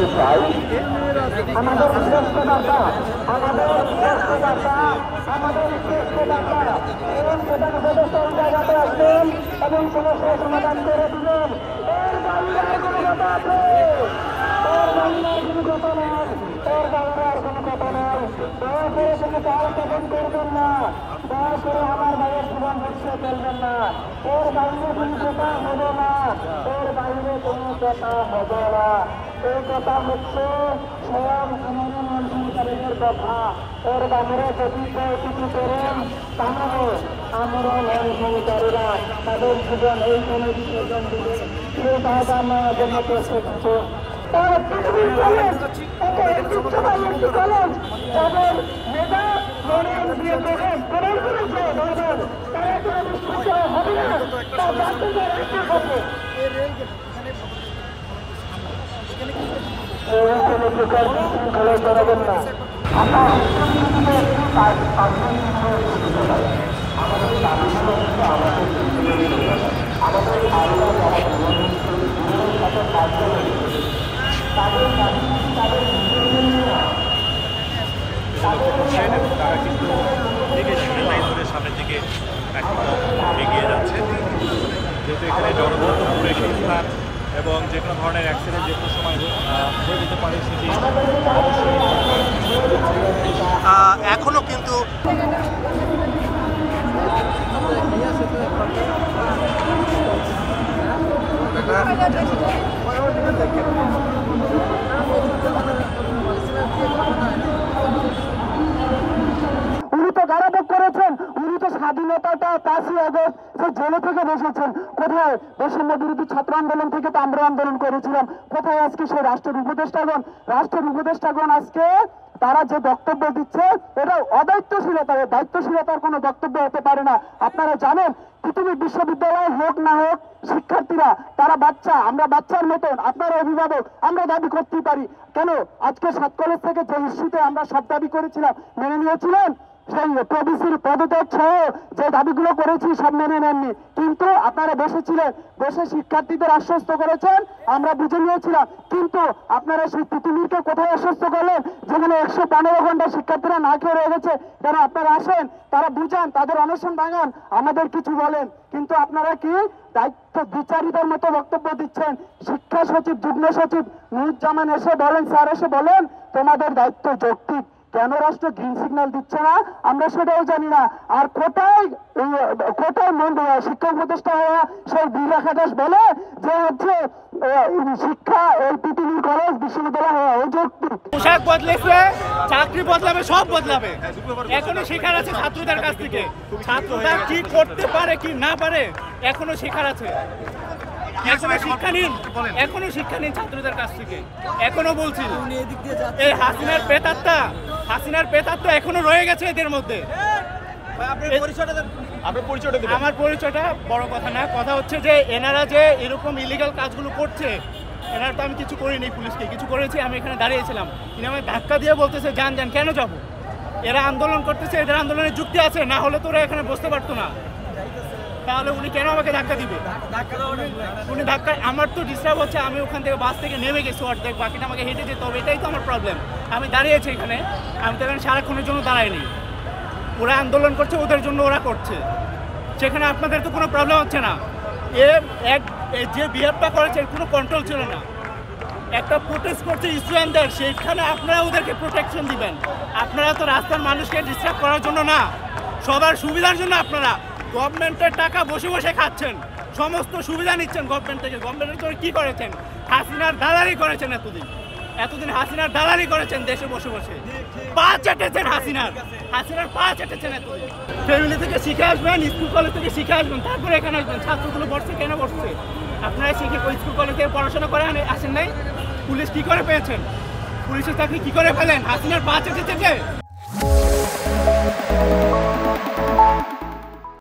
বলতে চাই আমাদের শ্রেষ্ঠ দাতা এবং প্রধান উপদেষ্টার জায়গাতে আসবেন এবং সমস্যার সমাধান করে দিবেন। এর বাংলার কোনো কথা আছে? এর বাংলার কোনো কথা নয়, এর বাংলার কোনো কথা নয়। দয়া করে কোনো কাল স্থাপন করবেন না, দয়া করে আমার ভাইয়ের জীবন বুঝতে ফেলবেন না। এর বাইরে কোনো কথা হবে না, এর বাইরে কোনো কথা হবে না। এই কথা হচ্ছে স্বয়ং আমাদের মন্ত্রীদের কথা। এর বাইরে যদি কেউ কিছু করেন তাহলে আমরা মন্ত্রীরা তাদের জীবন এই কোনো বিসর্জন দিবে, সেই কাজ আমরা জন্য চেষ্টা করছি। তারা কিন্তু সামনের দিকে এগিয়ে যাচ্ছে, যেহেতু এখানে জনবহুল পুলিশের স্থান এবং যে কোনো ধরনের অ্যাক্সিডেন্ট যে কোনো সময় হয়ে যেতে পারে সেটি এখনো কিন্তু উনি তো গাড়াভোগ করেছেন, উনি তো স্বাধীনতাটা 5ই আগস্ট সে জেলে থেকে বসেছেন। কোথায় বৈষম্য বিরোধী ছাত্র আন্দোলন থেকে তো আমরা আন্দোলন করেছিলাম, কোথায় আজকে সেই রাষ্ট্রের উপদেষ্টাগণ আজকে তারা যে বক্তব্য দিচ্ছে এটা অদায়িত্বশীলতা, দায়িত্বশীলতার কোনো বক্তব্য হতে পারে না। আপনারা জানেন পৃথিবীর বিশ্ববিদ্যালয় হোক না হোক শিক্ষার্থীরা তারা বাচ্চা, আমরা বাচ্চার মতন, আপনারা অভিভাবক, আমরা দাবি করতেই পারি। কেন আজকে 7 কলেজ থেকে যে ইস্যুতে আমরা সব দাবি করেছিলাম মেনে নিয়েছিলেন? সেই প্রবিসির পদত্যাগ সহ যে দাবিগুলো করেছি সব মেনে নেননি, কিন্তু আপনারা বসেছিলেন, বসে শিক্ষার্থীদের আশ্বস্ত করেছেন, আমরা বুঝে নিয়েছিলাম। কিন্তু আপনারা সেই তিতুমিরকে কোথায় আশ্বস্ত করলেন যেখানে 115 ঘন্টা শিক্ষার্থীরা না খেয়ে রয়ে গেছে? কেন আপনারা আসেন, তারা বুঝান, তাদের অনশন ভাঙান, আমাদের কিছু বলেন, কিন্তু আপনারা কি দায়িত্ব বিচারিতার মতো বক্তব্য দিচ্ছেন? শিক্ষা সচিব, যুগ্ম সচিব নুরুজ্জামান এসে বলেন, স্যার এসে বলেন তোমাদের দায়িত্ব যৌক্তিক, কেন রাষ্ট্র গ্রিন সিগন্যাল দিচ্ছে না আমরা সেটাও জানি না। আর কোটায় শিক্ষা উপদেষ্টা হওয়া সেই বিরাখ আকাশ বলে যে হচ্ছে শিক্ষা এই পৃথিবীর কলেজ বিশ্ববিদ্যালয় হওয়া অযৌক্তিক। পোশাক বদলেছে, চাকরি বদলাবে, সব বদলাবে। এখনো শেখার আছে ছাত্রদের কাছ থেকে, ছাত্ররা কি করতে পারে কি না পারে এখনো শেখার আছে। এখনো শিক্ষা নিন ছাত্রদের কাছ থেকে। এখনো বলছি এই হাসিনার প্রেতাত্মা এখনো রয়ে গেছে এদের মধ্যে। আমার পরিচয়টা বড় কথা না, কথা হচ্ছে যে এনারা যে এরকম ইলিগাল কাজগুলো করছে, এনারা তো আমি কিছু করিনি, পুলিশকে কিছু করেছি, আমি এখানে দাঁড়িয়েছিলাম, তিনি আমাকে ধাক্কা দিয়ে বলতেছে যান যান। কেন যাব? এরা আন্দোলন করতেছে, এদের আন্দোলনের যুক্তি আছে, না হলে তো ওরা এখানে বসতে পারতো না। তাহলে উনি কেন আমাকে ধাক্কা দিবে? উনি ধাক্কা, আমার তো ডিস্টার্ব হচ্ছে, আমি ওখান থেকে বাস থেকে নেমে গেছি অর্ধেক, বাকিটা আমাকে হেঁটে যেতে হবে, এটাই তো আমার প্রবলেম। আমি দাঁড়িয়েছি এখানে, আমি তো এখানে সারাক্ষণের জন্য দাঁড়াইনি। ওরা আন্দোলন করছে, ওদের জন্য ওরা করছে, সেখানে আপনাদের তো কোনো প্রবলেম হচ্ছে না। যে বিহেভটা করেছে কোনো কন্ট্রোল ছিল না। একটা প্রোটেস্ট করছে স্টুডেন্টদের, সেইখানে আপনারা ওদেরকে প্রোটেকশন দিবেন। আপনারা তো রাস্তার মানুষকে ডিস্টার্ব করার জন্য না, সবার সুবিধার জন্য। আপনারা গভর্নমেন্টের টাকা বসে বসে খাচ্ছেন, সমস্ত সুবিধা নিচ্ছেন গভর্নমেন্ট থেকে। গভর্নমেন্টের জন্য কী করেছেন? হাসিনার দালালি করেছেন এতদিন হাসিনার দালালি করেছেন, দেশে বসে বসে পা চেটেছেন, হাসিনার পা চেটেছেন এতদিন। ফ্যামিলি থেকে শিখে আসবেন, স্কুল কলেজ থেকে শিখে আসবেন, তারপরে এখানে আসবেন। ছাত্রগুলো বসছে কেন বসছে? আপনারা শিখে স্কুল কলেজ থেকে পড়াশোনা করে আসেন নাই? পুলিশ কি করে পেয়েছেন? পুলিশের চাকরি কি করে পেলেন? হাসিনার পা চেটেছে।